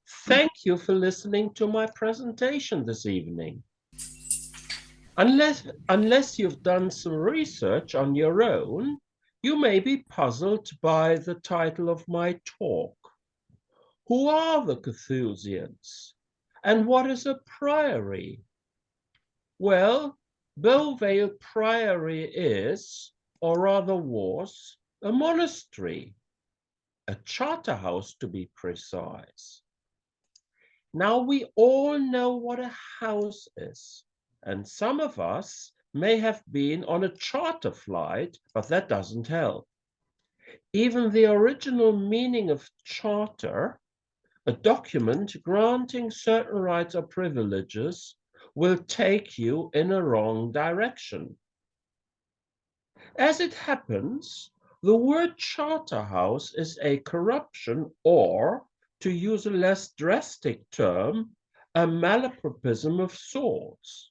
Thank you for listening to my presentation this evening. Unless you've done some research on your own, you may be puzzled by the title of my talk. Who are the Carthusians? And what is a priory? Well, Beauvale Priory is, or rather was, a monastery, a charter house to be precise. Now we all know what a house is, and some of us may have been on a charter flight, but that doesn't help. Even the original meaning of charter, a document granting certain rights or privileges, will take you in a wrong direction. As it happens, the word charter house is a corruption, or, to use a less drastic term, a malapropism of sorts.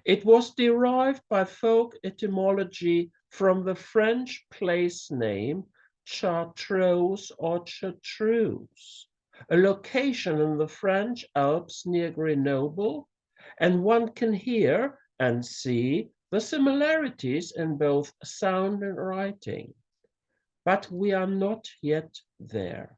It was derived by folk etymology from the French place name Chartreuse or Chartreuse, a location in the French Alps near Grenoble, and one can hear and see the similarities in both sound and writing. But we are not yet there.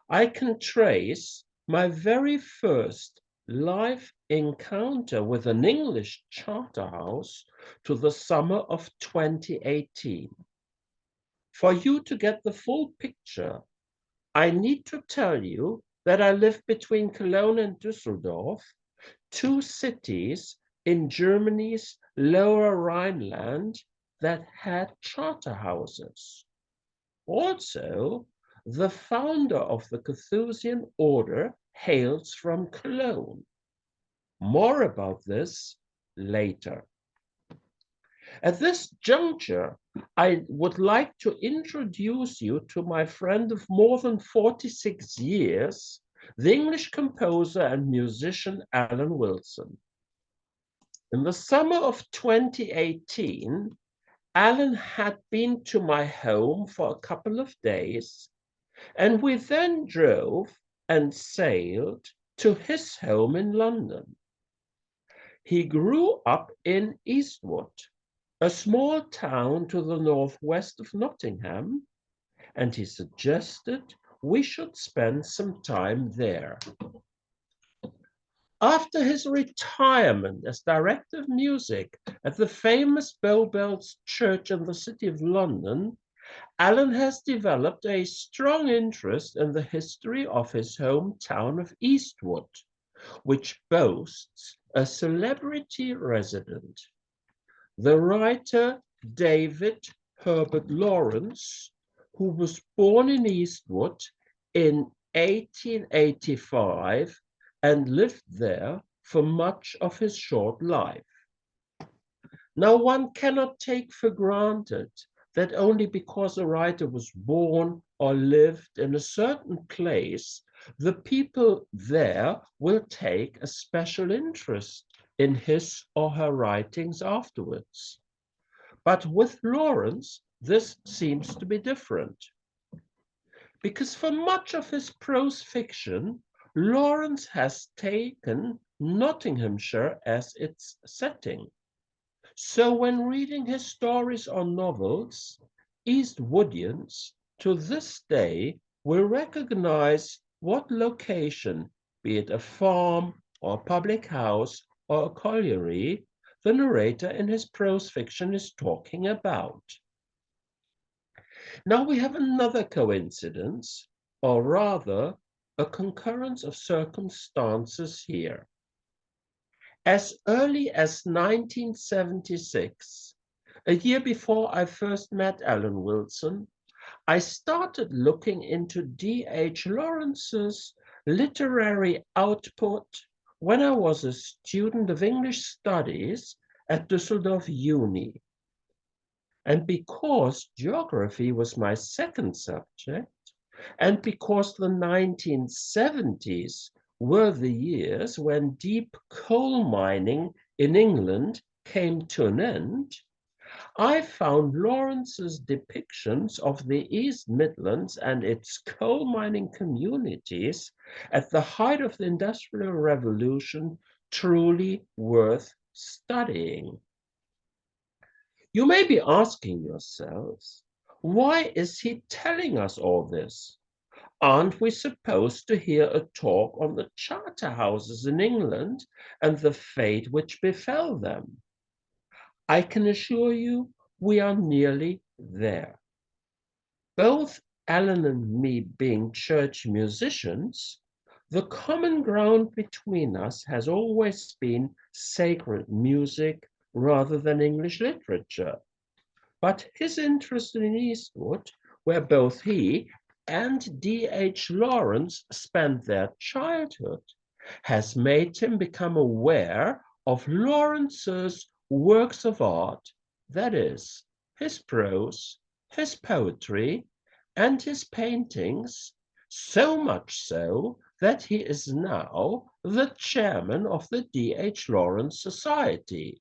I can trace my very first live encounter with an English charter house to the summer of 2018. For you to get the full picture, I need to tell you that I live between Cologne and Düsseldorf, two cities in Germany's Lower Rhineland that had charter houses. Also, the founder of the Carthusian order hails from Cologne. More about this later. At this juncture, I would like to introduce you to my friend of more than 46 years, the English composer and musician Alan Wilson. In the summer of 2018, Alan had been to my home for a couple of days, and we then drove and sailed to his home in London. He grew up in Eastwood, a small town to the northwest of Nottingham, and he suggested we should spend some time there. After his retirement as director of music at the famous Beauvale Church in the City of London, Alan has developed a strong interest in the history of his hometown of Eastwood, which boasts a celebrity resident. The writer David Herbert Lawrence, who was born in Eastwood in 1885 and lived there for much of his short life. Now, one cannot take for granted that only because a writer was born or lived in a certain place, the people there will take a special interest in his or her writings afterwards. But with Lawrence, this seems to be different. Because for much of his prose fiction, Lawrence has taken Nottinghamshire as its setting. So when reading his stories or novels, Eastwoodians to this day will recognize what location, be it a farm or a public house or a colliery, the narrator in his prose fiction is talking about. Now we have another coincidence, or rather, a concurrence of circumstances here. As early as 1976, a year before I first met Alan Wilson, I started looking into D.H. Lawrence's literary output when I was a student of English studies at Düsseldorf Uni. And because geography was my second subject, and because the 1970s were the years when deep coal mining in England came to an end, I found Lawrence's depictions of the East Midlands and its coal mining communities at the height of the Industrial Revolution truly worth studying. You may be asking yourselves, why is he telling us all this? Aren't we supposed to hear a talk on the charter houses in England and the fate which befell them? I can assure you we are nearly there. Both Alan and me being church musicians, the common ground between us has always been sacred music rather than English literature. But his interest in Eastwood, where both he and D.H. Lawrence spent their childhood, has made him become aware of Lawrence's works of art, that is, his prose, his poetry, and his paintings, so much so that he is now the chairman of the D.H. Lawrence Society.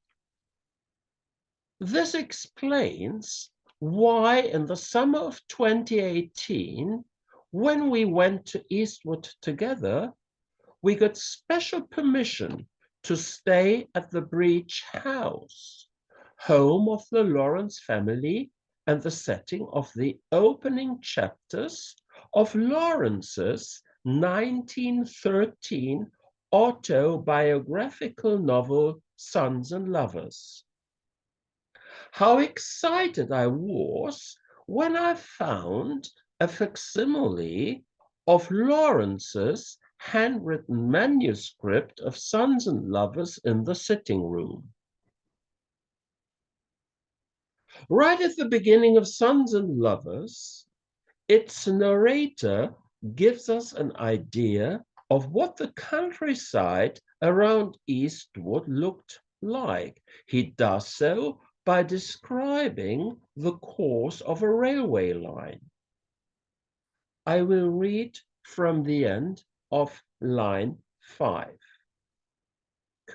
This explains why in the summer of 2018, when we went to Eastwood together, we got special permission to stay at the Breach House, home of the Lawrence family and the setting of the opening chapters of Lawrence's 1913 autobiographical novel, Sons and Lovers. How excited I was when I found a facsimile of Lawrence's handwritten manuscript of Sons and Lovers in the sitting room. Right at the beginning of Sons and Lovers, its narrator gives us an idea of what the countryside around Eastwood looked like. He does so by describing the course of a railway line. I will read from the end of line 5.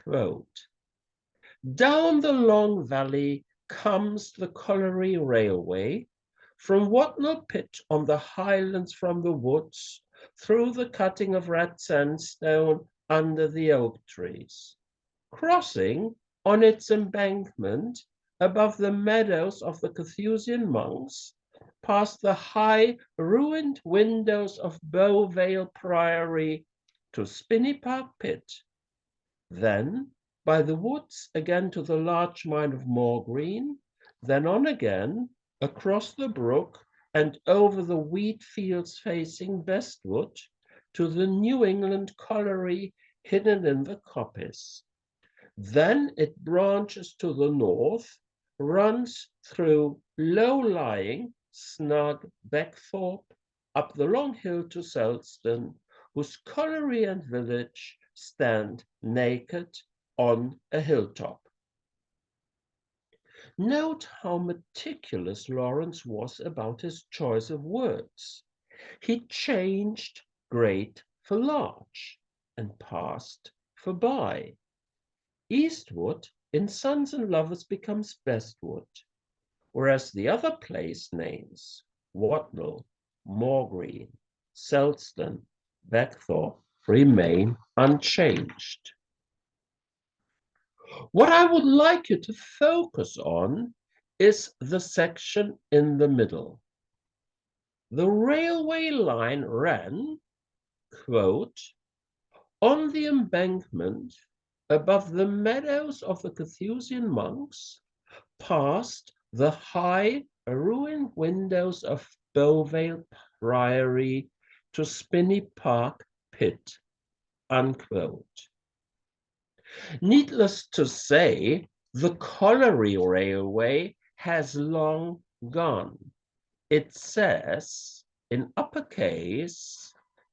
Quote, "Down the long valley comes the colliery railway, from Watnell Pit on the highlands from the woods, through the cutting of red sandstone under the oak trees, crossing on its embankment above the meadows of the Carthusian monks, past the high ruined windows of Beauvale Priory to Spinney Park Pit, then by the woods again to the large mine of Moor Green, then on again across the brook and over the wheat fields facing Bestwood to the New England colliery hidden in the coppice. Then it branches to the north, runs through low-lying, snug Beckthorpe, up the long hill to Selston, whose colliery and village stand naked on a hilltop." Note how meticulous Lawrence was about his choice of words. He changed great for large and past for by. Eastwood in Sons and Lovers becomes Bestwood, whereas the other place names, Watnell, Moor Green, Selston, Beckthorpe, remain unchanged. What I would like you to focus on is the section in the middle. The railway line ran, quote, "on the embankment above the meadows of the Carthusian monks, past the high ruined windows of Beauvale Priory to Spinney Park Pit," unquote. Needless to say, the colliery railway has long gone. It says in uppercase,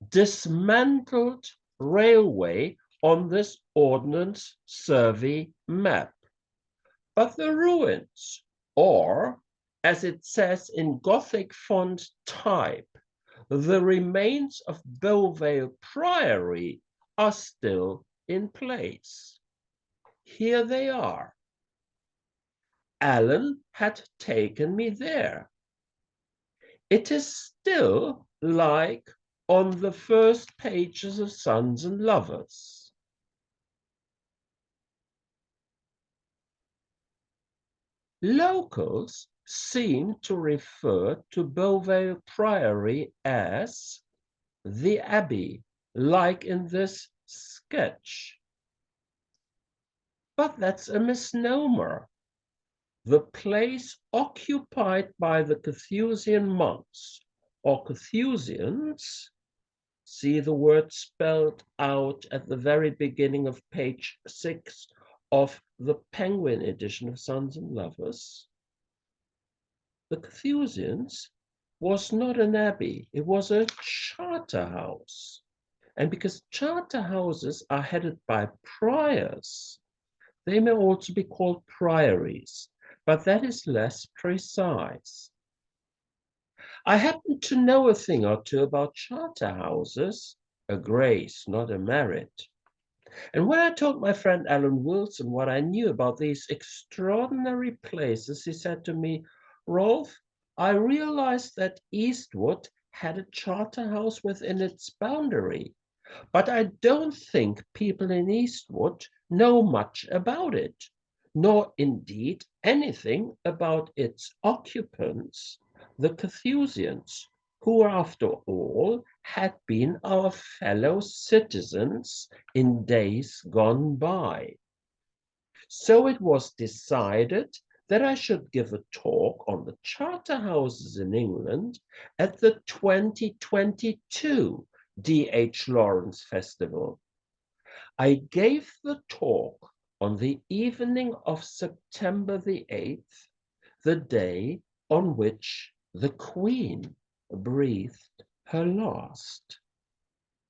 "dismantled railway" on this Ordnance Survey map. But the ruins, or as it says in Gothic font type, the remains of Beauvale Priory, are still in place. Here they are. Alan had taken me there. It is still like on the first pages of Sons and Lovers. Locals seem to refer to Beauvale Priory as the Abbey, like in this sketch. But that's a misnomer. The place occupied by the Carthusian monks, or Carthusians, see the word spelled out at the very beginning of page 6 of the Penguin edition of Sons and Lovers. The Carthusians was not an abbey, it was a charter house. And because charter houses are headed by priors, they may also be called priories, but that is less precise. I happen to know a thing or two about charter houses, a grace, not a merit. And when I told my friend Alan Wilson what I knew about these extraordinary places, he said to me, Rolf, I realized that Eastwood had a charter house within its boundary, but I don't think people in Eastwood know much about it, nor indeed anything about its occupants, the Carthusians, who after all had been our fellow citizens in days gone by. So it was decided that I should give a talk on the charter houses in England at the 2022 D.H. Lawrence Festival. I gave the talk on the evening of September the 8th, the day on which the Queen breathed her last.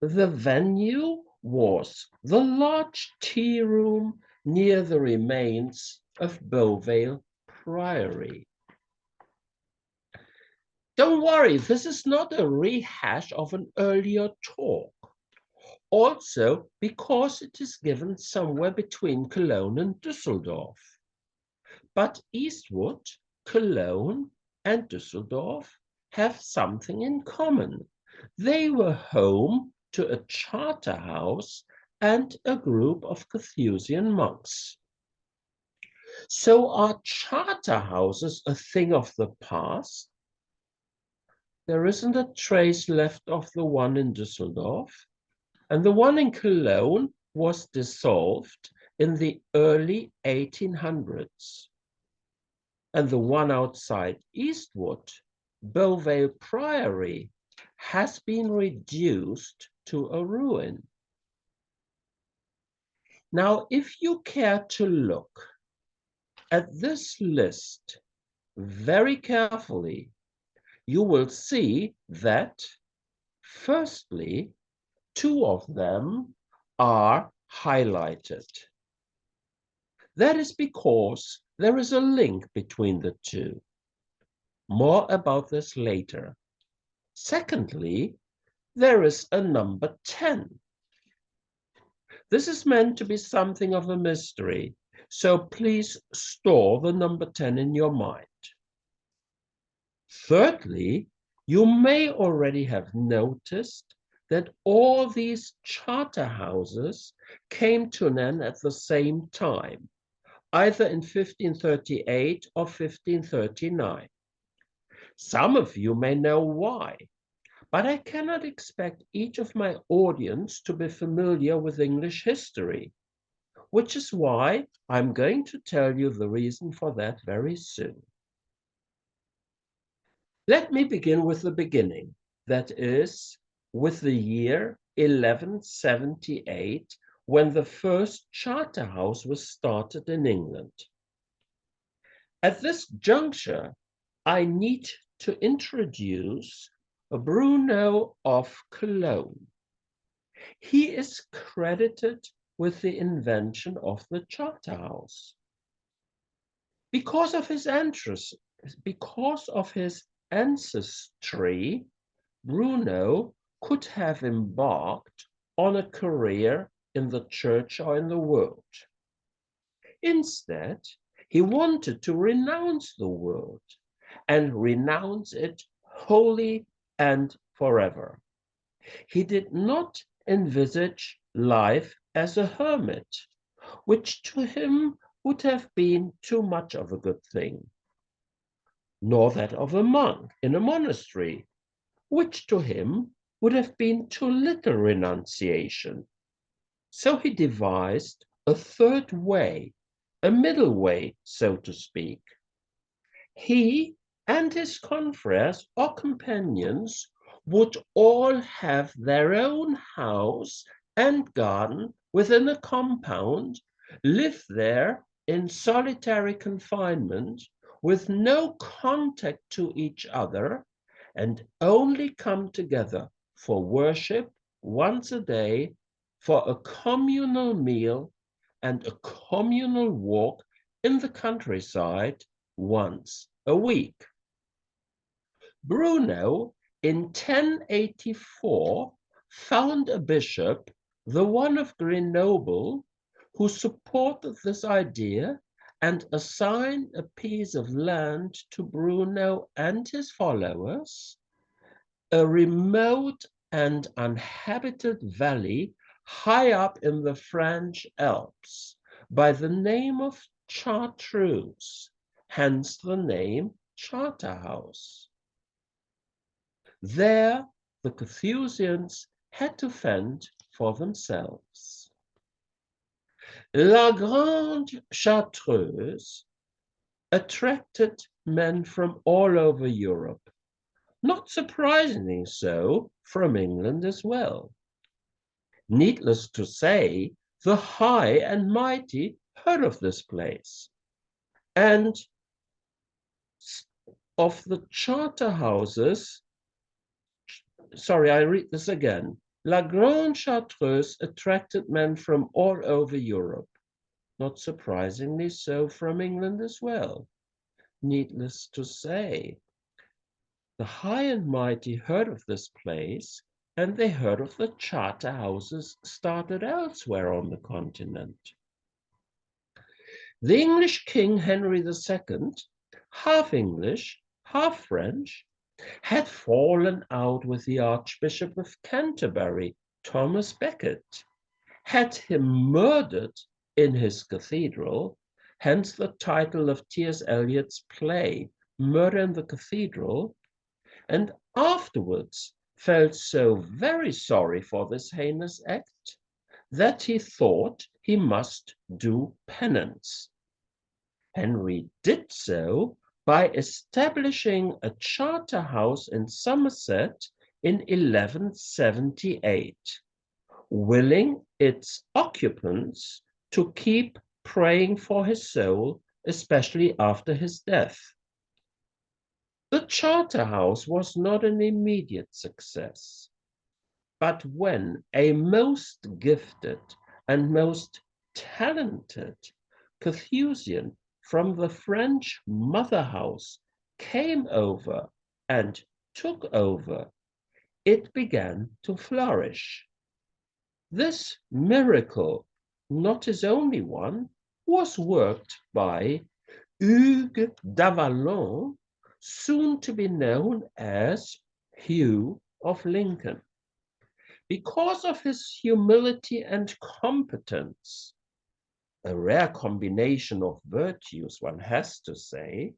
The venue was the large tea room near the remains of Beauvale Priory. Don't worry, this is not a rehash of an earlier talk. Also, because it is given somewhere between Cologne and Düsseldorf. But Eastwood, Cologne, and Düsseldorf have something in common. They were home to a charter house and a group of Carthusian monks. So are charter houses a thing of the past? There isn't a trace left of the one in Düsseldorf, and the one in Cologne was dissolved in the early 1800s. And the one outside Eastwood, Beauvale Priory, has been reduced to a ruin. Now, if you care to look at this list very carefully, you will see that, firstly, 2 of them are highlighted. That is because there is a link between the 2. More about this later. Secondly, there is a number 10. This is meant to be something of a mystery, so please store the number 10 in your mind. Thirdly, you may already have noticed that all these charter houses came to an end at the same time, either in 1538 or 1539. Some of you may know why, but I cannot expect each of my audience to be familiar with English history, which is why I'm going to tell you the reason for that very soon. Let me begin with the beginning, that is, with the year 1178, when the first charter house was started in England. At this juncture, I need to introduce Bruno of Cologne. He is credited with the invention of the charter house. Because of his ancestry, Bruno could have embarked on a career in the church or in the world. Instead, He wanted to renounce the world and renounce it wholly and forever. He did not envisage life as a hermit, which to him would have been too much of a good thing, nor that of a monk in a monastery, which to him would have been too little renunciation. So he devised a third way, a middle way, so to speak. He and his confreres or companions would all have their own house and garden within a compound, live there in solitary confinement, with no contact to each other, and only come together for worship once a day, for a communal meal and a communal walk in the countryside once a week. Bruno, in 1084, found a bishop, the one of Grenoble, who supported this idea and assigned a piece of land to Bruno and his followers, a remote and uninhabited valley high up in the French Alps by the name of Chartreuse, hence the name Charterhouse. There, the Carthusians had to fend for themselves. La Grande Chartreuse attracted men from all over Europe, not surprisingly so from England as well. Needless to say, the high and mighty heard of this place, and of the charter houses, sorry, I read this again. La Grande Chartreuse attracted men from all over Europe, not surprisingly so from England as well. Needless to say, the high and mighty heard of this place, and they heard of the charter houses started elsewhere on the continent. The English King Henry II, half English, half French, had fallen out with the Archbishop of Canterbury, Thomas Becket, had him murdered in his cathedral, hence the title of T.S. Eliot's play, Murder in the Cathedral, and afterwards felt so very sorry for this heinous act that he thought he must do penance. Henry did so by establishing a charter house in Somerset in 1178, willing its occupants to keep praying for his soul, especially after his death. The charter house was not an immediate success, but when a most gifted and most talented Carthusian from the French mother house came over and took over, it began to flourish. This miracle, not his only one, was worked by Hugues d'Avalon, soon to be known as Hugh of Lincoln. Because of his humility and competence, a rare combination of virtues, one has to say,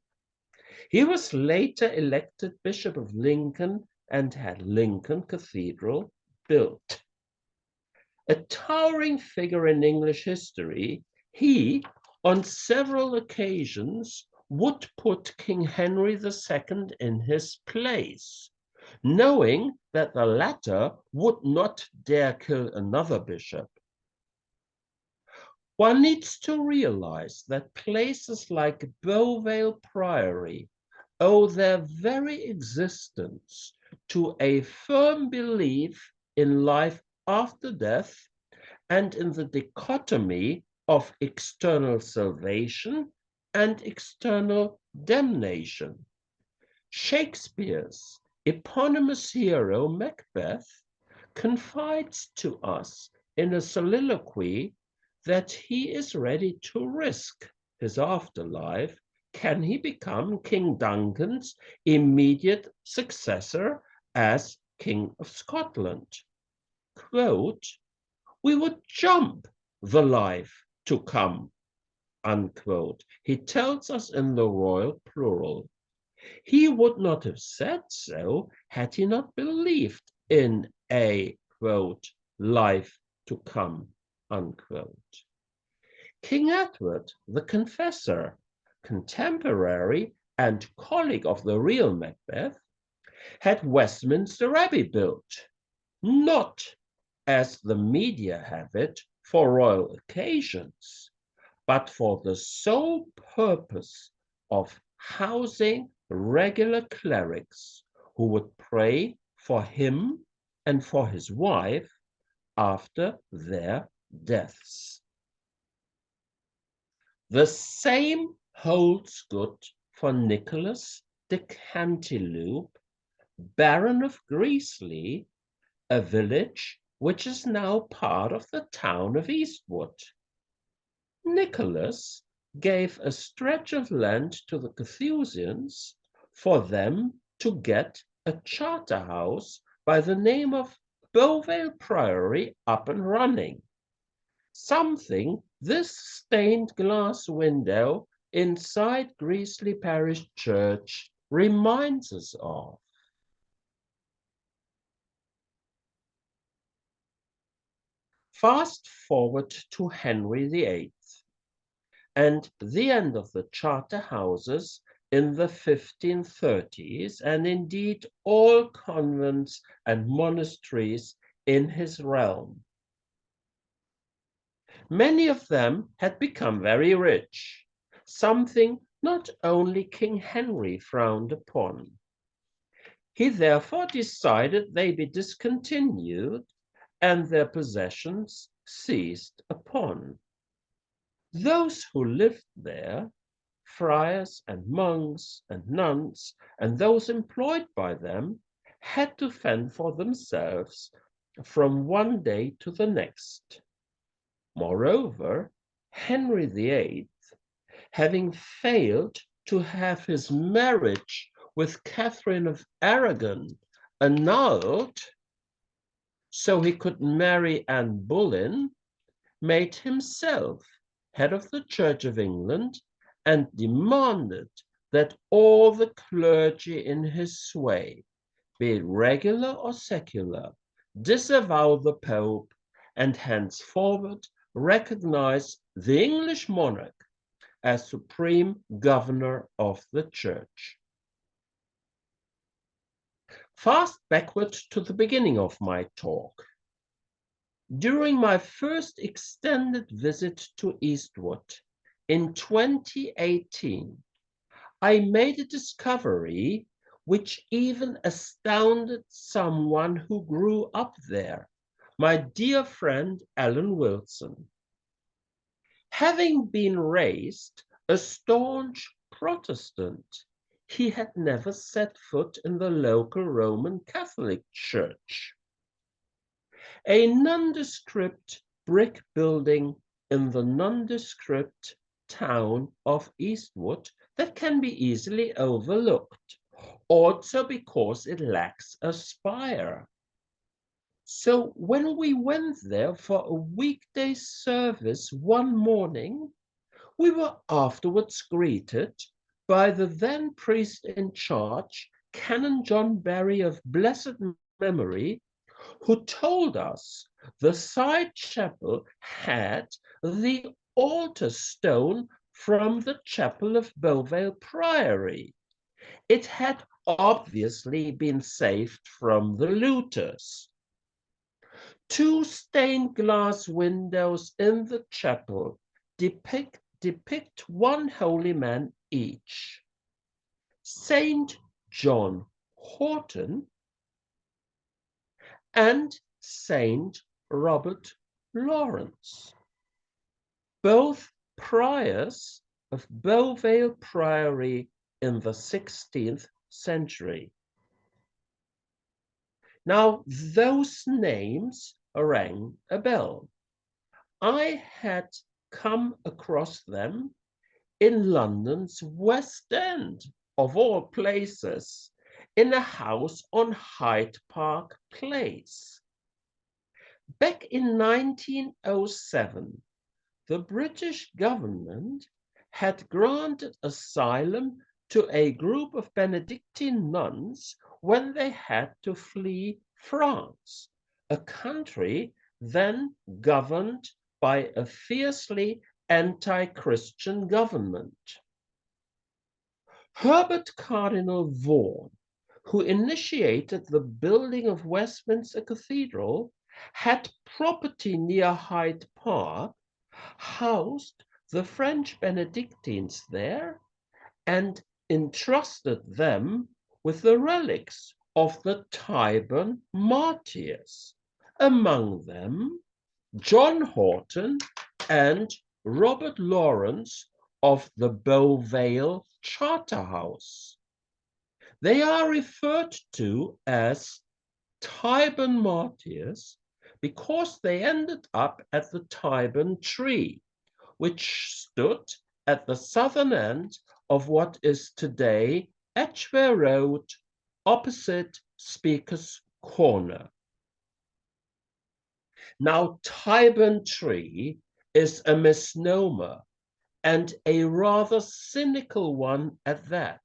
he was later elected Bishop of Lincoln and had Lincoln Cathedral built. A towering figure in English history, he, on several occasions, would put King Henry II in his place, knowing that the latter would not dare kill another bishop. One needs to realize that places like Beauvale Priory owe their very existence to a firm belief in life after death and in the dichotomy of external salvation and external damnation. Shakespeare's eponymous hero, Macbeth, confides to us in a soliloquy that he is ready to risk his afterlife, can he become King Duncan's immediate successor as King of Scotland. Quote, "We would jump the life to come," unquote. He tells us in the royal plural. He would not have said so had he not believed in a, quote, life to come, unquote. King Edward, the Confessor, contemporary and colleague of the real Macbeth, had Westminster Abbey built, not, as the media have it, for royal occasions, but for the sole purpose of housing regular clerics who would pray for him and for his wife after their deaths. The same holds good for Nicholas de Cantilupe, Baron of Greasley, a village which is now part of the town of Eastwood. Nicholas gave a stretch of land to the Carthusians for them to get a charter house by the name of Beauvale Priory up and running. Something this stained glass window inside Greasley Parish Church reminds us of. Fast forward to Henry VIII and the end of the charter houses in the 1530s, and indeed all convents and monasteries in his realm. Many of them had become very rich, something not only King Henry frowned upon. He therefore decided they be discontinued and their possessions seized upon. Those who lived there, friars and monks and nuns, and those employed by them, had to fend for themselves from one day to the next. Moreover, Henry VIII, having failed to have his marriage with Catherine of Aragon annulled so he could marry Anne Boleyn, made himself head of the Church of England and demanded that all the clergy in his sway, be it regular or secular, disavow the Pope and henceforward recognize the English monarch as supreme governor of the Church. Fast backward to the beginning of my talk. During my first extended visit to Eastwood in 2018, I made a discovery which even astounded someone who grew up there, my dear friend Alan Wilson. Having been raised a staunch Protestant, he had never set foot in the local Roman Catholic Church. A nondescript brick building in the nondescript town of Eastwood that can be easily overlooked, also because it lacks a spire. So when we went there for a weekday service one morning, we were afterwards greeted by the then priest in charge, Canon John Barry of blessed memory, who told us the side chapel had the altar stone from the chapel of Beauvale Priory. It had obviously been saved from the looters. Two stained glass windows in the chapel depict one holy man each. Saint John Horton and Saint Robert Lawrence, both priors of Beauvale Priory in the 16th century. Now, those names rang a bell. I had come across them in London's West End, of all places, in a house on Hyde Park Place. Back in 1907, the British government had granted asylum to a group of Benedictine nuns when they had to flee France, a country then governed by a fiercely anti-Christian government. Herbert Cardinal Vaughan, who initiated the building of Westminster Cathedral, had property near Hyde Park, housed the French Benedictines there, and entrusted them with the relics of the Tyburn martyrs, among them John Horton and Robert Lawrence of the Beauvale Charterhouse. They are referred to as Tyburn martyrs because they ended up at the Tyburn tree, which stood at the southern end of what is today Edgware Road, opposite Speaker's Corner. Now, Tyburn tree is a misnomer, and a rather cynical one at that.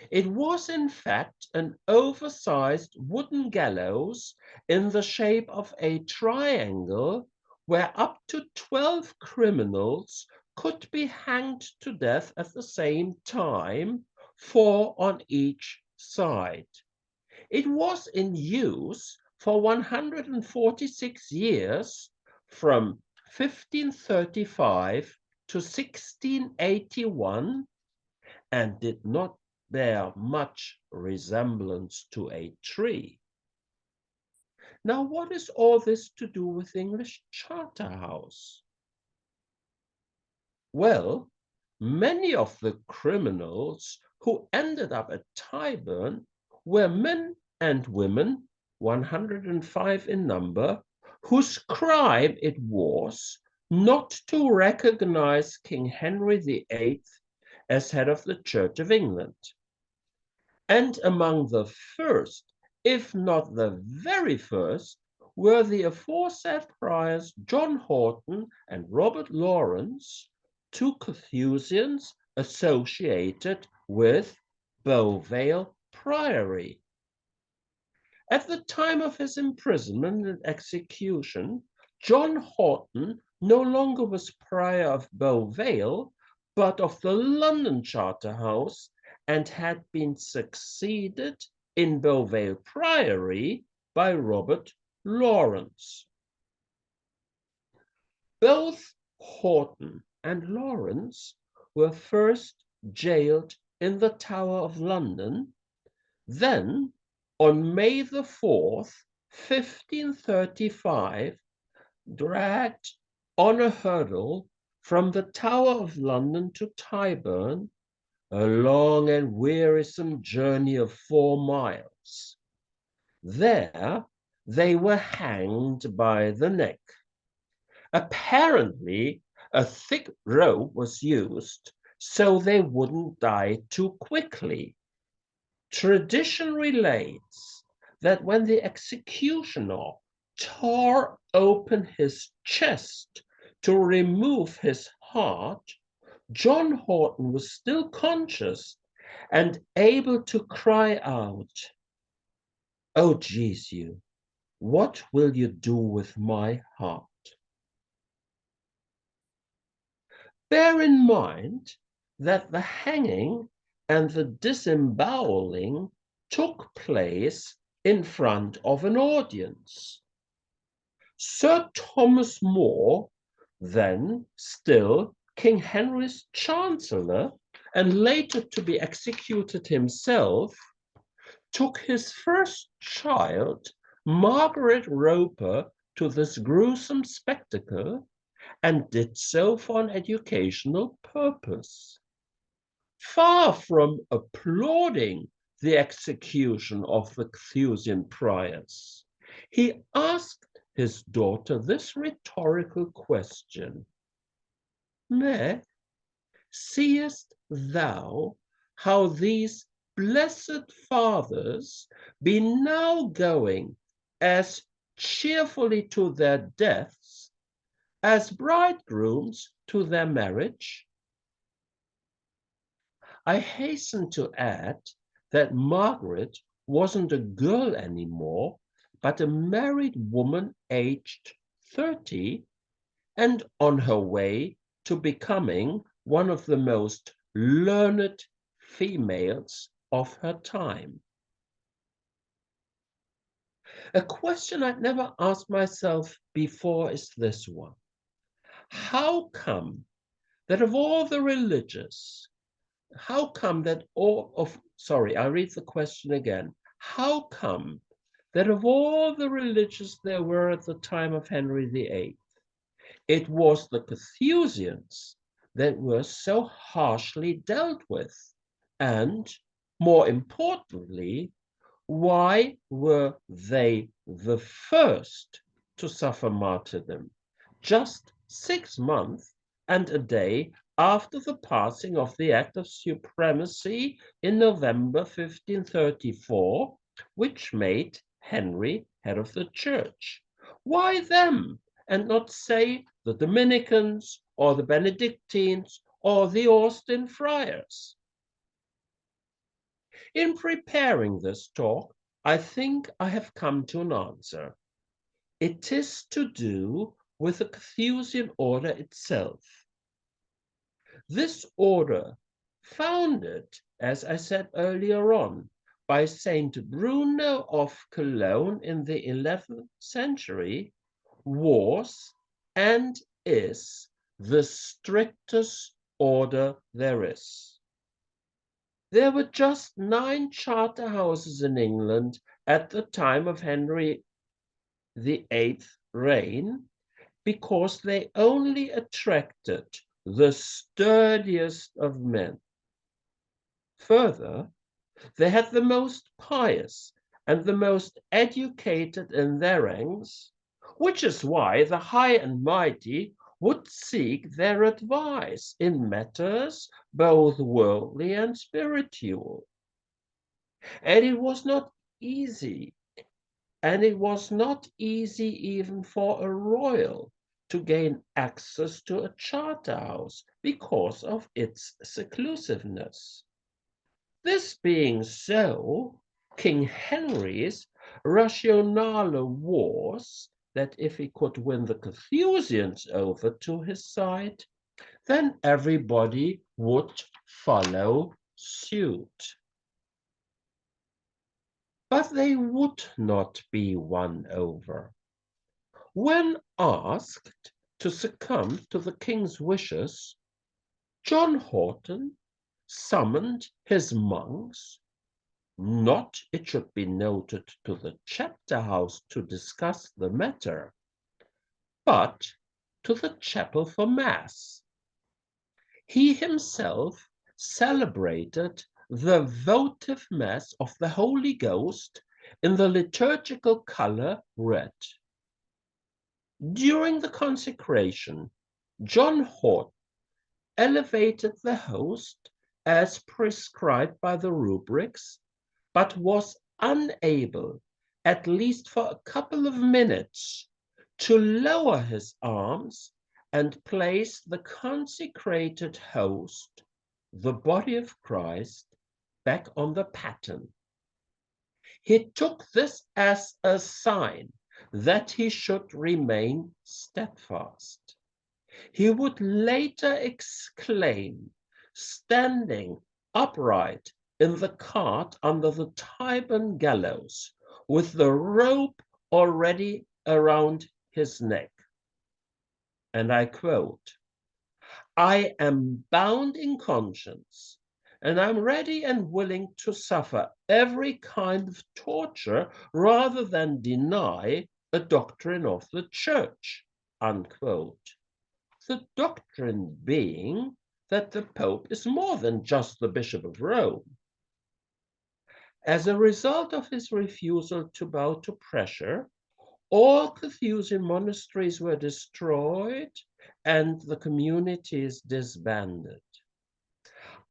It was, in fact, an oversized wooden gallows in the shape of a triangle where up to 12 criminals could be hanged to death at the same time, 4 on each side. It was in use for 146 years, from 1535 to 1681, and did not bear much resemblance to a tree. Now, what is all this to do with English Charterhouse? Well, many of the criminals who ended up at Tyburn were men and women, 105 in number, whose crime it was not to recognize King Henry VIII as head of the Church of England. And among the first, if not the very first, were the aforesaid friars John Horton and Robert Lawrence, 2 Carthusians associated with Beauvale Priory. At the time of his imprisonment and execution, John Horton no longer was prior of Beauvale, but of the London Charterhouse, and had been succeeded in Beauvale Priory by Robert Lawrence. Both Horton and Lawrence were first jailed in the Tower of London, then on May the 4th, 1535, dragged on a hurdle from the Tower of London to Tyburn, a long and wearisome journey of 4 miles. There, they were hanged by the neck. Apparently, a thick rope was used so they wouldn't die too quickly. Tradition relates that when the executioner tore open his chest to remove his heart, John Horton was still conscious and able to cry out, "Oh, Jesus, what will you do with my heart?" Bear in mind that the hanging and the disemboweling took place in front of an audience. Sir Thomas More, then still King Henry's Chancellor, and later to be executed himself, took his first child, Margaret Roper, to this gruesome spectacle, and did so for an educational purpose. Far from applauding the execution of the Carthusian priors, he asked his daughter this rhetorical question: "Mais, Seest thou how these blessed fathers be now going as cheerfully to their deaths as bridegrooms to their marriage? I hasten to add that Margaret wasn't a girl anymore, but a married woman aged 30 and on her way to becoming one of the most learned females of her time. A question I'd never asked myself before is this one. How come that of all the religious, how come that all of, sorry, I'll read the question again. How come that of all the religious there were at the time of Henry VIII, it was the Carthusians that were so harshly dealt with? And more importantly, why were they the first to suffer martyrdom? Just 6 months and a day after the passing of the Act of Supremacy in November 1534, which made Henry head of the church. Why them, and not, say, the Dominicans or the Benedictines or the Austin friars? In preparing this talk, I think I have come to an answer. It is to do with the Carthusian order itself. This order, founded, as I said earlier on, by Saint Bruno of Cologne in the 11th century, was and is the strictest order there is. There were just 9 charter houses in England at the time of Henry VIII's reign, because they only attracted the sturdiest of men. Further, they had the most pious and the most educated in their ranks, which is why the high and mighty would seek their advice in matters both worldly and spiritual. And it was not easy, even for a royal to gain access to a charter house because of its seclusiveness. This being so, King Henry's rationale was that if he could win the Carthusians over to his side, then everybody would follow suit. But they would not be won over. When asked to succumb to the king's wishes, John Horton summoned his monks, not, it should be noted, to the chapter house to discuss the matter, but to the chapel for mass. He himself celebrated the votive mass of the Holy Ghost in the liturgical color red. During the consecration, John Horton elevated the host as prescribed by the rubrics, but was unable, at least for a couple of minutes, to lower his arms and place the consecrated host, the body of Christ, back on the paten. He took this as a sign that he should remain steadfast. He would later exclaim, standing upright in the cart under the Tyburn gallows, with the rope already around his neck. And I quote, "I am bound in conscience, and I'm ready and willing to suffer every kind of torture rather than deny a doctrine of the church," unquote. The doctrine being that the Pope is more than just the Bishop of Rome. As a result of his refusal to bow to pressure, all Carthusian monasteries were destroyed and the communities disbanded.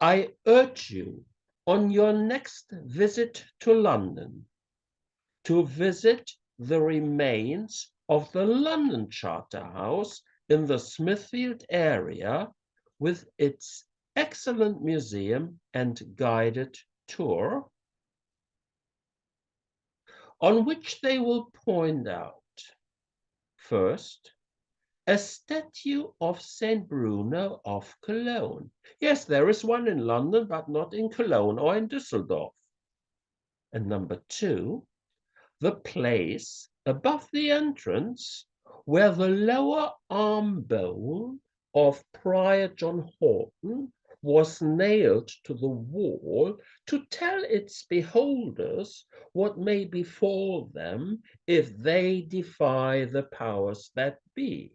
I urge you on your next visit to London to visit the remains of the London Charterhouse in the Smithfield area with its excellent museum and guided tour, on which they will point out, first, a statue of St. Bruno of Cologne. Yes, there is one in London, but not in Cologne or in Düsseldorf. And number two, the place above the entrance where the lower arm bone of Prior John Horton was nailed to the wall to tell its beholders what may befall them if they defy the powers that be.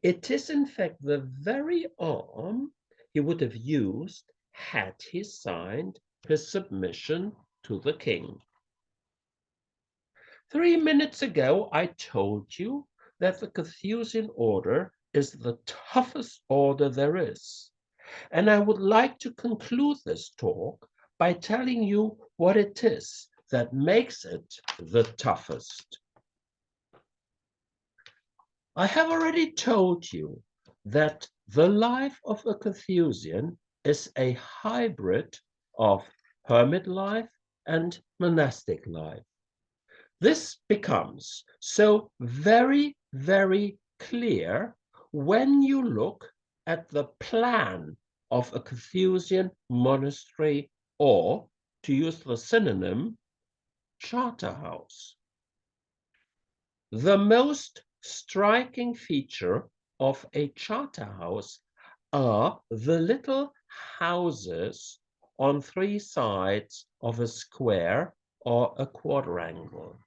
It is in fact the very arm he would have used had he signed his submission to the king. 3 minutes ago, I told you that the Carthusian order is the toughest order there is. And I would like to conclude this talk by telling you what it is that makes it the toughest. I have already told you that the life of a Carthusian is a hybrid of hermit life and monastic life. This becomes so very, very clear when you look at the plan of a Carthusian monastery, or, to use the synonym, Charterhouse. The most striking feature of a Charterhouse are the little houses on 3 sides of a square or a quadrangle.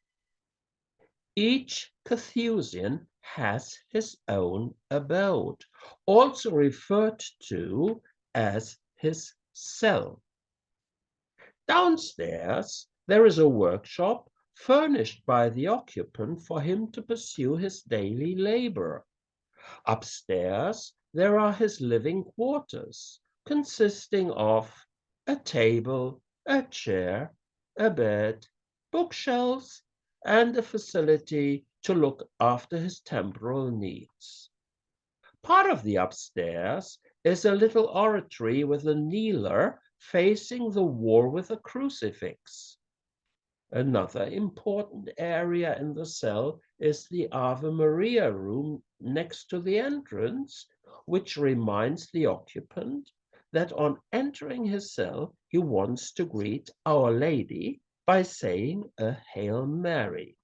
Each Carthusian has his own abode, also referred to as his cell. Downstairs, there is a workshop furnished by the occupant for him to pursue his daily labor. Upstairs, there are his living quarters, consisting of a table, a chair, a bed, bookshelves, and a facility to look after his temporal needs. Part of the upstairs is a little oratory with a kneeler facing the wall with a crucifix. Another important area in the cell is the Ave Maria room next to the entrance, which reminds the occupant that on entering his cell, he wants to greet Our Lady by saying a Hail Mary.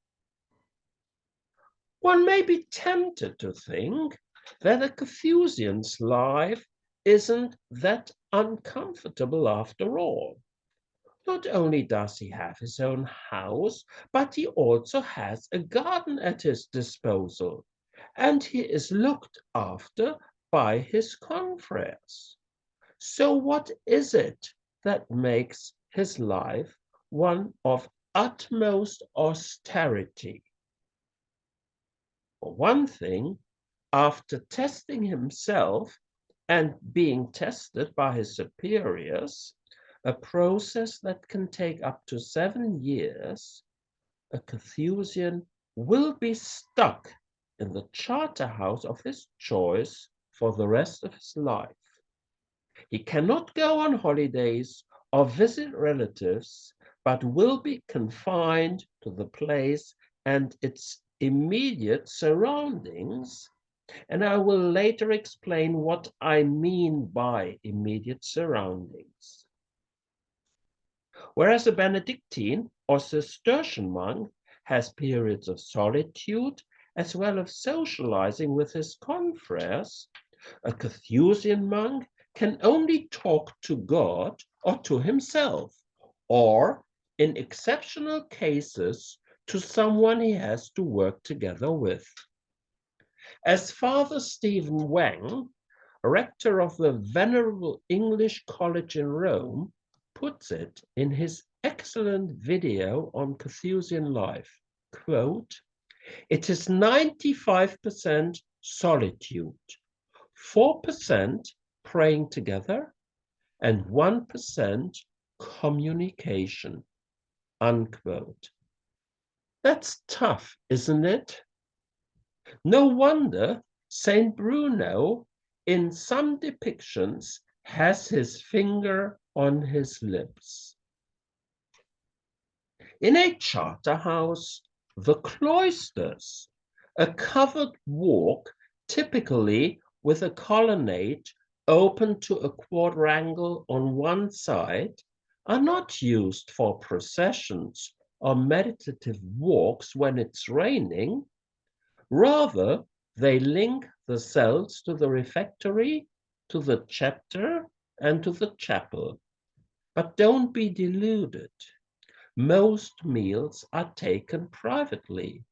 One may be tempted to think that a Carthusian's life isn't that uncomfortable after all. Not only does he have his own house, but he also has a garden at his disposal, and he is looked after by his confreres. So what is it that makes his life one of utmost austerity? For one thing, after testing himself and being tested by his superiors, a process that can take up to 7 years, a Carthusian will be stuck in the Charterhouse of his choice for the rest of his life. He cannot go on holidays or visit relatives, but will be confined to the place and its immediate surroundings, and I will later explain what I mean by immediate surroundings. Whereas a Benedictine or Cistercian monk has periods of solitude as well as socializing with his confreres, a Carthusian monk can only talk to God or to himself, or, in exceptional cases, to someone he has to work together with. As Father Stephen Wang, rector of the Venerable English College in Rome, puts it in his excellent video on Carthusian life, quote, "It is 95% solitude, 4% praying together, and 1% communication, unquote. That's tough, isn't it? No wonder Saint Bruno, in some depictions, has his finger on his lips. In a charter house, the cloisters, a covered walk typically with a colonnade open to a quadrangle on one side, are not used for processions or meditative walks when it's raining. Rather, they link the cells to the refectory, to the chapter, and to the chapel. But don't be deluded. Most meals are taken privately.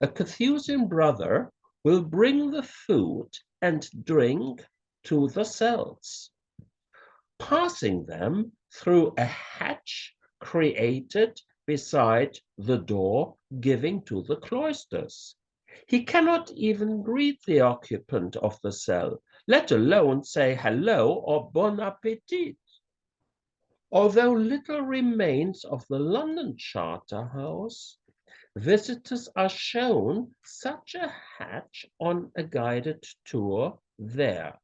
A Carthusian brother will bring the food and drink to the cells, passing them through a hatch created beside the door giving to the cloisters. He cannot even greet the occupant of the cell, let alone say hello or bon appetit. Although little remains of the London Charterhouse, visitors are shown such a hatch on a guided tour there.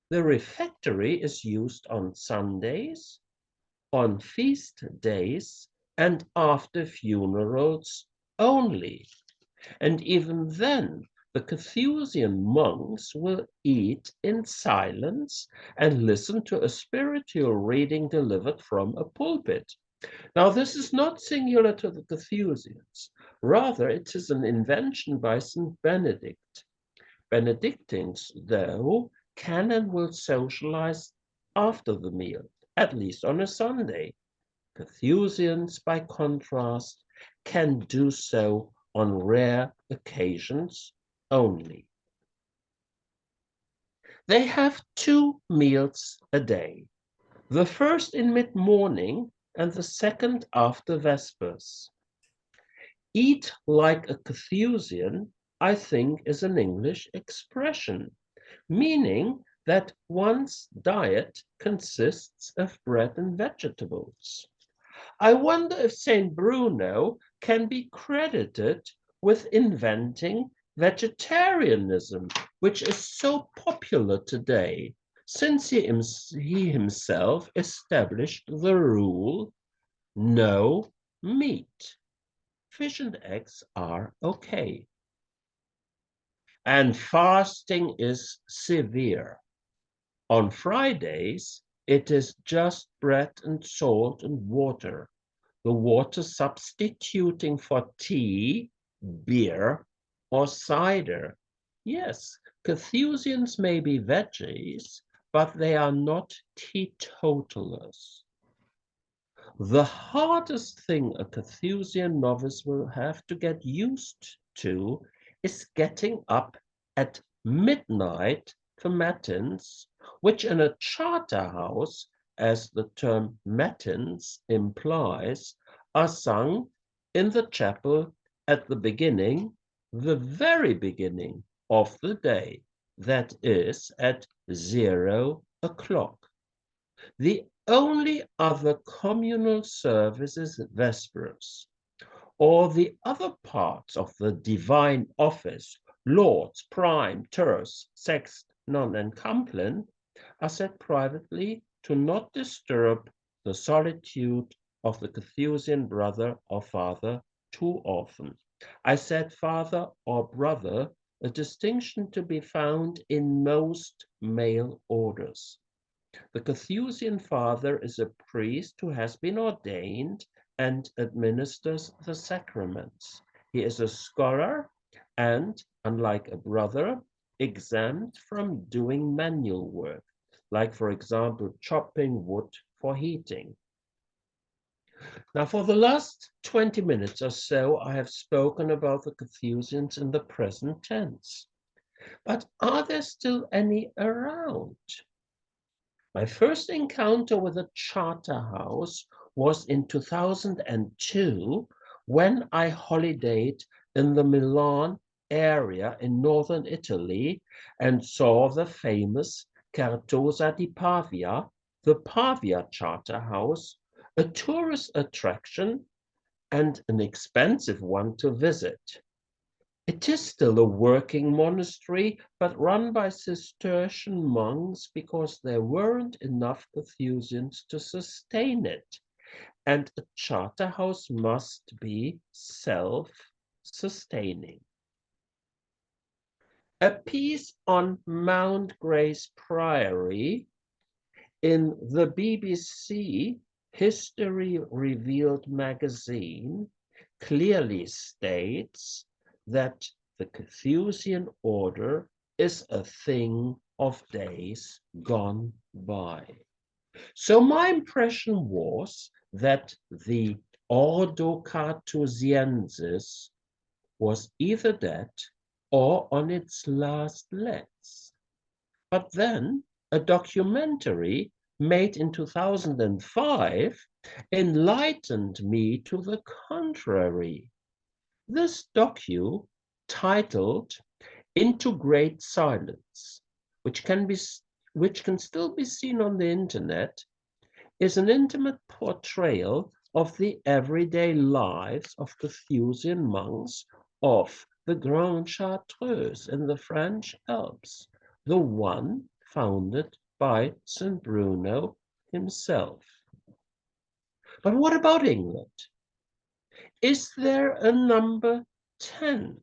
The refectory is used on Sundays, on feast days, and after funerals only. And even then, the Carthusian monks will eat in silence and listen to a spiritual reading delivered from a pulpit. Now, this is not singular to the Carthusians. Rather, it is an invention by St. Benedict. Benedictines, though, can and will socialize after the meal, at least on a Sunday. Carthusians, by contrast, can do so on rare occasions only. They have 2 meals a day, the first in mid-morning and the second after Vespers. Eat like a Carthusian, I think, is an English expression, meaning that one's diet consists of bread and vegetables. I wonder if Saint Bruno can be credited with inventing vegetarianism, which is so popular today, since he himself established the rule, no meat. Fish and eggs are okay. And fasting is severe. On Fridays, it is just bread and salt and water, the water substituting for tea, beer, or cider. Yes, Carthusians may be veggies, but they are not teetotalers. The hardest thing a Carthusian novice will have to get used to is getting up at midnight for matins, which in a charter house, as the term matins implies, are sung in the chapel at the beginning, the very beginning of the day, that is at 0 o'clock. The only other communal service is Vespers. All the other parts of the divine office, Lords, Prime, Terce, Sext, Non, and Compline, are said privately to not disturb the solitude of the Carthusian brother or father too often. I said father or brother, a distinction to be found in most male orders. The Carthusian father is a priest who has been ordained and administers the sacraments. He is a scholar and, unlike a brother, exempt from doing manual work, like, for example, chopping wood for heating. Now, for the last 20 minutes or so, I have spoken about the Carthusians in the present tense. But are there still any around? My first encounter with a charter house was in 2002 when I holidayed in the Milan area in northern Italy and saw the famous Certosa di Pavia, the Pavia Charter House, a tourist attraction and an expensive one to visit. It is still a working monastery, but run by Cistercian monks because there weren't enough Carthusians to sustain it, and a charter house must be self-sustaining. A piece on Mount Grace Priory in the BBC History Revealed magazine clearly states that the Carthusian order is a thing of days gone by. So my impression was that the Ordo Carthusiensis was either dead or on its last legs. But then a documentary made in 2005 enlightened me to the contrary. This docu, titled Into Great Silence, which can still be seen on the internet, is an intimate portrayal of the everyday lives of Carthusian monks of the Grande Chartreuse in the French Alps, the one founded by St. Bruno himself. But what about England? Is there a number 10?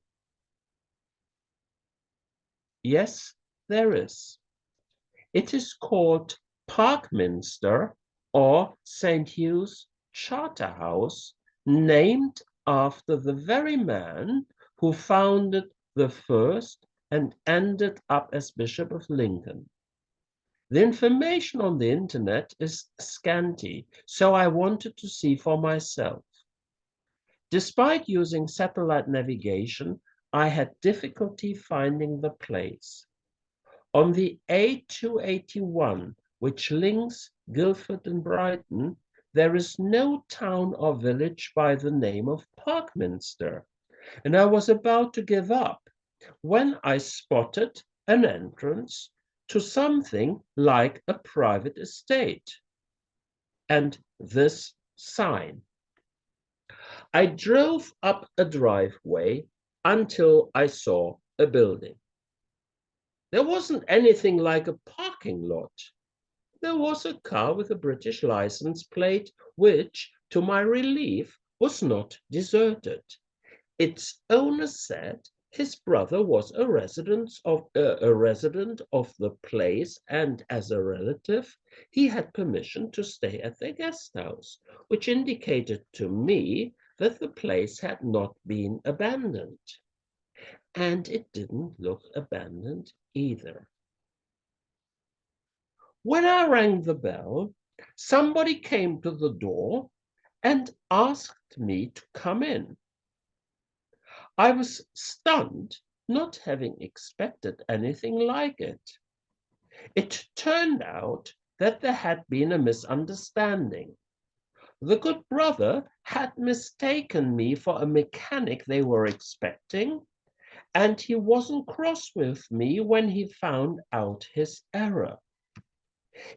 Yes, there is. It is called Parkminster or St. Hugh's Charterhouse, named after the very man who founded the first and ended up as Bishop of Lincoln. The information on the internet is scanty, so I wanted to see for myself. Despite using satellite navigation, I had difficulty finding the place. On the A281, which links Guildford and Brighton, there is no town or village by the name of Parkminster, and I was about to give up when I spotted an entrance to something like a private estate and this sign. I drove up a driveway until I saw a building. There wasn't anything like a parking lot. There was a car with a British license plate, which, to my relief, was not deserted. Its owner said his brother was a resident of the place, and as a relative, he had permission to stay at their guest house, which indicated to me that the place had not been abandoned. And it didn't look abandoned either. When I rang the bell, somebody came to the door and asked me to come in. I was stunned, not having expected anything like it. It turned out that there had been a misunderstanding. The good brother had mistaken me for a mechanic they were expecting, and he wasn't cross with me when he found out his error.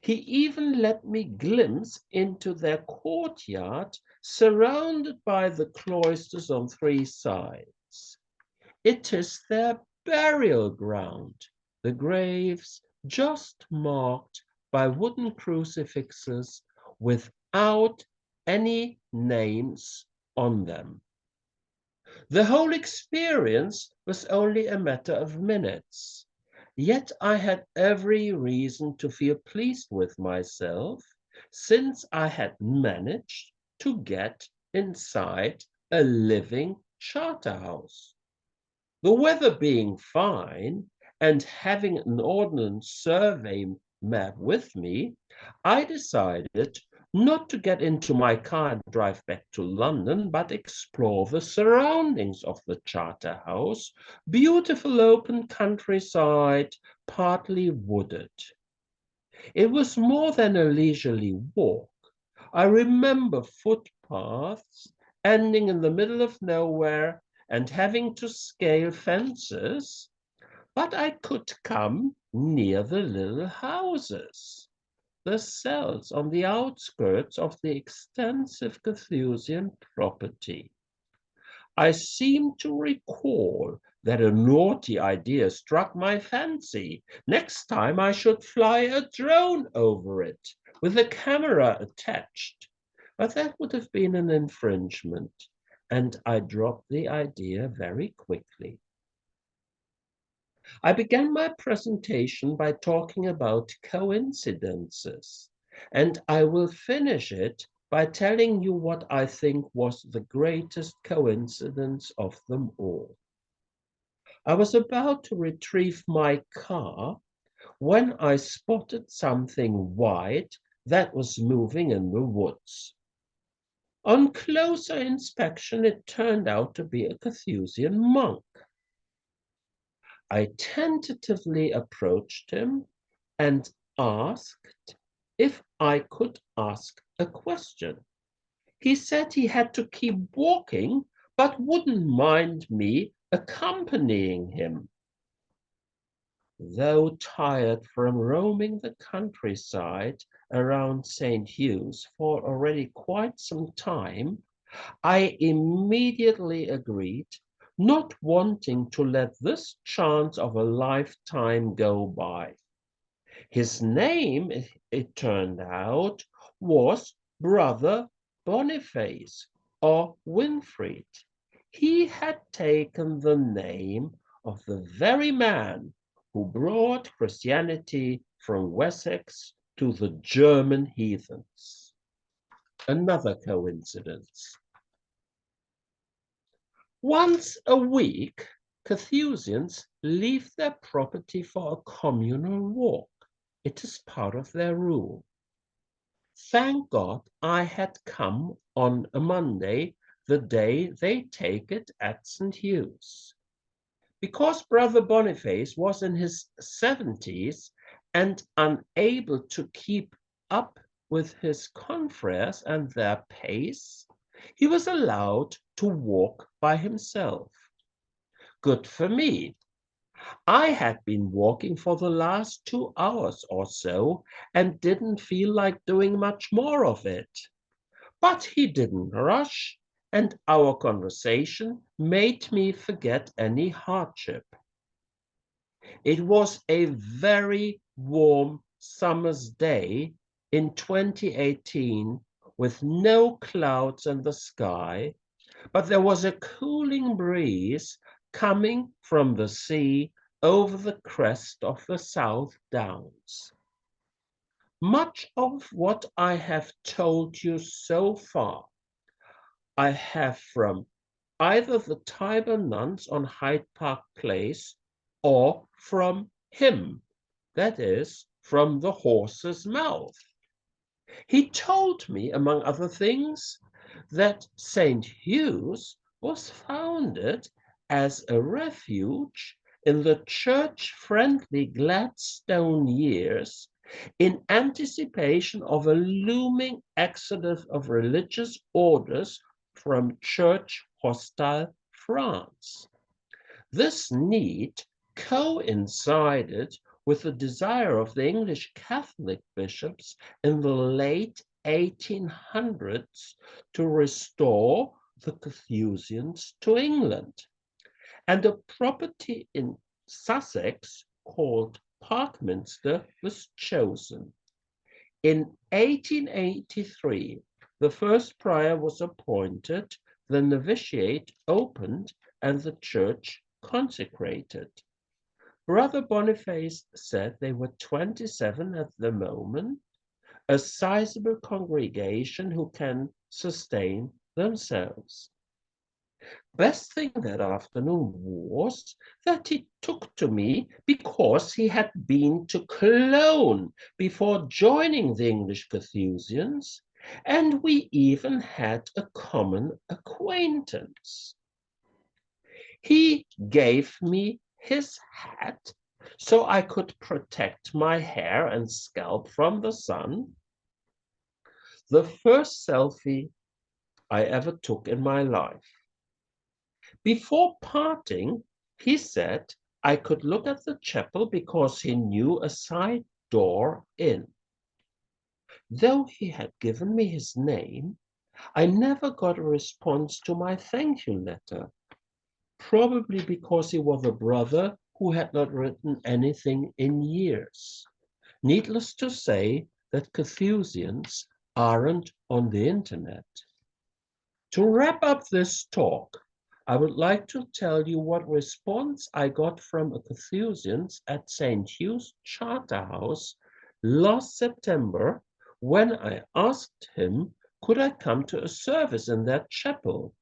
He even let me glimpse into their courtyard, surrounded by the cloisters on 3 sides. It is their burial ground, the graves just marked by wooden crucifixes without any names on them. The whole experience was only a matter of minutes, yet I had every reason to feel pleased with myself, since I had managed to get inside a living charter house. The weather being fine and having an Ordnance Survey map with me, I decided not to get into my car and drive back to London, but explore the surroundings of the charter house, beautiful open countryside, partly wooded. It was more than a leisurely walk. I remember footpaths ending in the middle of nowhere and having to scale fences, but I could come near the little houses, the cells on the outskirts of the extensive Carthusian property. I seem to recall that a naughty idea struck my fancy. Next time I should fly a drone over it with a camera attached. But that would have been an infringement, and I dropped the idea very quickly. I began my presentation by talking about coincidences, and I will finish it by telling you what I think was the greatest coincidence of them all. I was about to retrieve my car when I spotted something white that was moving in the woods. On closer inspection, it turned out to be a Carthusian monk. I tentatively approached him and asked if I could ask a question. He said he had to keep walking, but wouldn't mind me accompanying him. Though tired from roaming the countryside around St. Hugh's for already quite some time, I immediately agreed, not wanting to let this chance of a lifetime go by. His name, it turned out, was Brother Boniface or Winfried. He had taken the name of the very man who brought Christianity from Wessex to the German heathens. Another coincidence. Once a week, Carthusians leave their property for a communal walk. It is part of their rule. Thank God I had come on a Monday, the day they take it at St. Hugh's. Because Brother Boniface was in his 70s and unable to keep up with his confreres and their pace, he was allowed to walk by himself. Good for me. I had been walking for the last 2 hours or so and didn't feel like doing much more of it. But he didn't rush, and our conversation made me forget any hardship. It was a very warm summer's day in 2018 with no clouds in the sky, but there was a cooling breeze coming from the sea over the crest of the South Downs. Much of what I have told you so far, I have from either the Tiber nuns on Hyde Park Place or from him, that is, from the horse's mouth. He told me, among other things, that St. Hugh's was founded as a refuge in the church-friendly Gladstone years in anticipation of a looming exodus of religious orders from church-hostile France. This need coincided with the desire of the English Catholic bishops in the late 1800s to restore the Carthusians to England. And a property in Sussex called Parkminster was chosen. In 1883, the first prior was appointed, the novitiate opened, and the church consecrated. Brother Boniface said they were 27 at the moment, a sizable congregation who can sustain themselves. Best thing that afternoon was that he took to me because he had been to Cologne before joining the English Carthusians, and we even had a common acquaintance. He gave me his hat so I could protect my hair and scalp from the sun. The first selfie I ever took in my life. Before parting, he said I could look at the chapel because he knew a side door in. Though he had given me his name, I never got a response to my thank you letter, probably because he was a brother who had not written anything in years. Needless to say that Carthusians aren't on the internet. To wrap up this talk, I would like to tell you what response I got from a Carthusians at St. Hugh's Charterhouse last September when I asked him, could I come to a service in that chapel?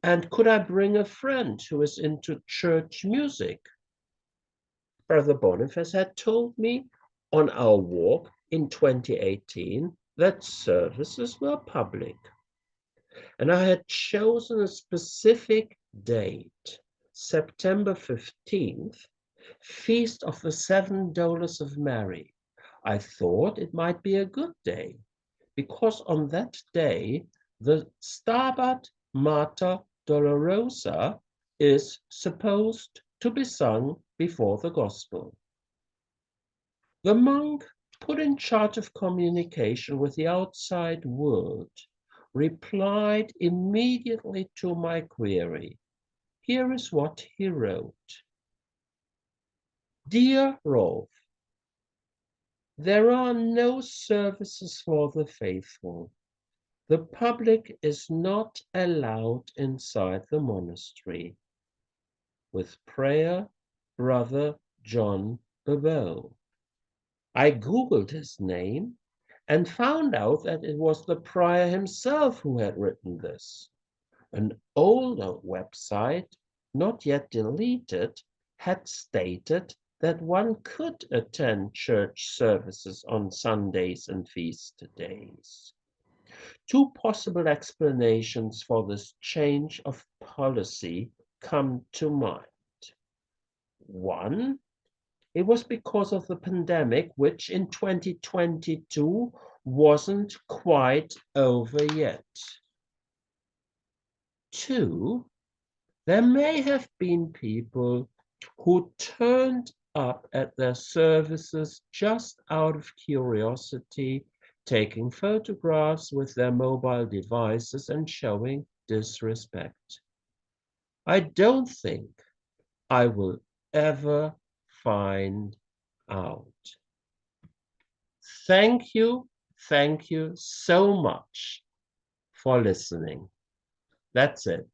And could I bring a friend who is into church music? Brother Boniface had told me on our walk in 2018 that services were public. And I had chosen a specific date, September 15th, Feast of the Seven Dolours of Mary. I thought it might be a good day, because on that day, the Stabat Mater Dolorosa is supposed to be sung before the Gospel. The monk put in charge of communication with the outside world replied immediately to my query. Here is what he wrote. Dear Rolf, there are no services for the faithful. The public is not allowed inside the monastery. With prayer, Brother John Beauvale. I Googled his name and found out that it was the prior himself who had written this. An older website, not yet deleted, had stated that one could attend church services on Sundays and feast days. Two possible explanations for this change of policy come to mind. One, it was because of the pandemic, which in 2022 wasn't quite over yet. Two, there may have been people who turned up at their services just out of curiosity, taking photographs with their mobile devices and showing disrespect. I don't think I will ever find out. Thank you so much for listening. That's it.